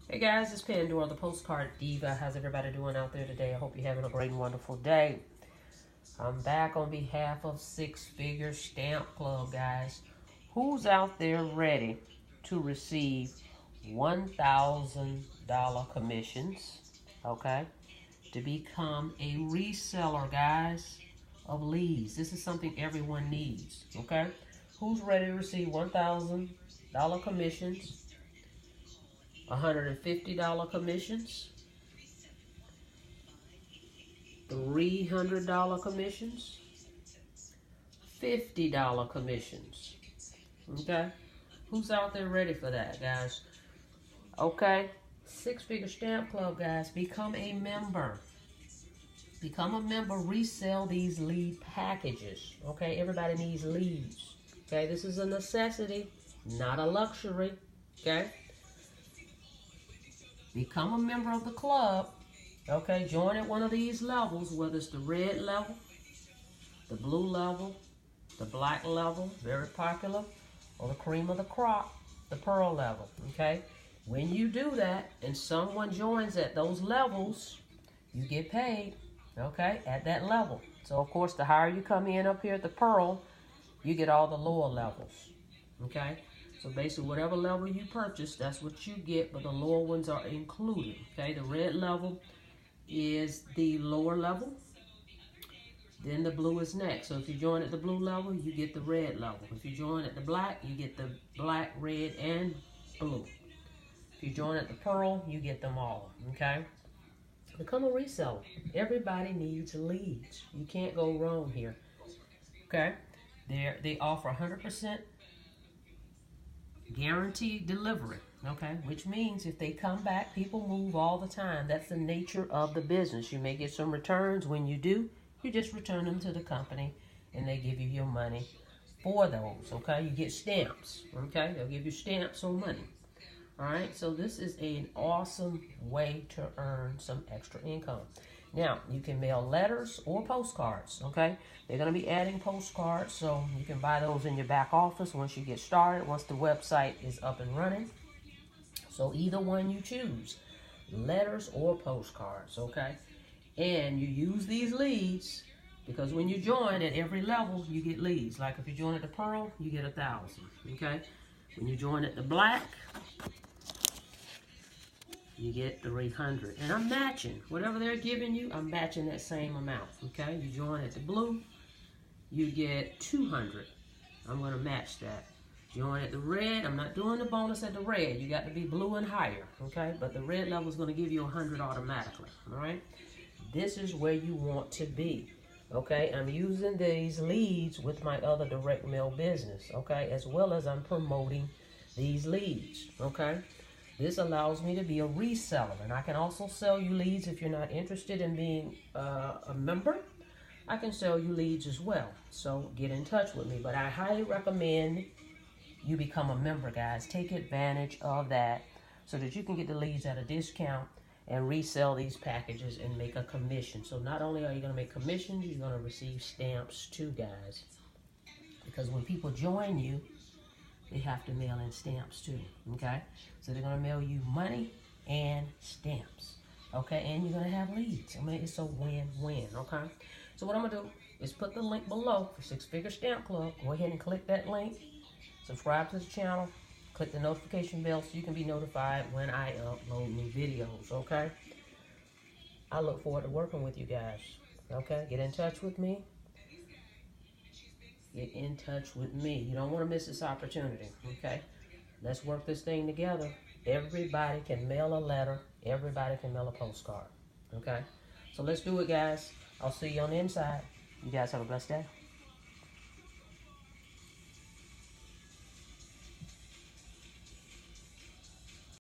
Hey guys, it's Pandora, the Postcard Diva. How's everybody doing out there today? I hope you're having a great and wonderful day. I'm back on behalf of Six Figure Stamp Club, guys. Who's out there ready to receive $1,000 commissions, okay, to become a reseller, guys, of leads? This is something everyone needs, okay? Who's ready to receive $1,000 commissions? $150 commissions, $300 commissions, $50 commissions. Okay? Who's out there ready for that, guys? Okay? Six Figure Stamp Club, guys. Become a member. Become a member. Resell these lead packages. Okay? Everybody needs leads. Okay? This is a necessity, not a luxury. Okay? Become a member of the club, okay? Join at one of these levels, whether it's the red level, the blue level, the black level, very popular, or the cream of the crop, the pearl level, okay? When you do that and someone joins at those levels, you get paid, okay, at that level. So, of course, the higher you come in up here at the pearl, you get all the lower levels, okay? So basically, whatever level you purchase, that's what you get, but the lower ones are included, okay? The red level is the lower level. Then the blue is next. So if you join at the blue level, you get the red level. If you join at the black, you get the black, red, and blue. If you join at the pearl, you get them all, okay? Become a reseller. Everybody needs leads. You can't go wrong here, okay? They offer 100% guaranteed delivery, okay? Which means if they come back, people move all the time. That's the nature of the business. You may get some returns. When you do, you just return them to the company and they give you your money for those, okay? You get stamps, okay? They'll give you stamps on money, all right? So this is an awesome way to earn some extra income. Now, you can mail letters or postcards, okay? They're going to be adding postcards, so you can buy those in your back office once you get started, once the website is up and running. So either one you choose, letters or postcards, okay? And you use these leads because when you join at every level, you get leads. Like if you join at the pearl, you get 1,000, okay? When you join at the black, you get 300. And I'm matching. Whatever they're giving you, I'm matching that same amount, okay? You join at the blue, you get 200. I'm going to match that. Join at the red, I'm not doing the bonus at the red. You got to be blue and higher, okay? But the red level is going to give you 100 automatically, all right? This is where you want to be, okay? I'm using these leads with my other direct mail business, okay? As well as I'm promoting these leads, okay? This allows me to be a reseller, and I can also sell you leads if you're not interested in being a member. I can sell you leads as well, so get in touch with me. But I highly recommend you become a member, guys. Take advantage of that so that you can get the leads at a discount and resell these packages and make a commission. So not only are you going to make commissions, you're going to receive stamps too, guys. Because when people join you, they have to mail in stamps too, okay? So they're going to mail you money and stamps, okay? And you're going to have leads. I mean, it's a win-win, okay? So what I'm going to do is put the link below for Six Figure Stamp Club. Go ahead and click that link. Subscribe to the channel. Click the notification bell so you can be notified when I upload new videos, okay? I look forward to working with you guys, okay? Get in touch with me. Get in touch with me. You don't want to miss this opportunity, okay? Let's work this thing together. Everybody can mail a letter. Everybody can mail a postcard, okay? So let's do it, guys. I'll see you on the inside. You guys have a blessed day.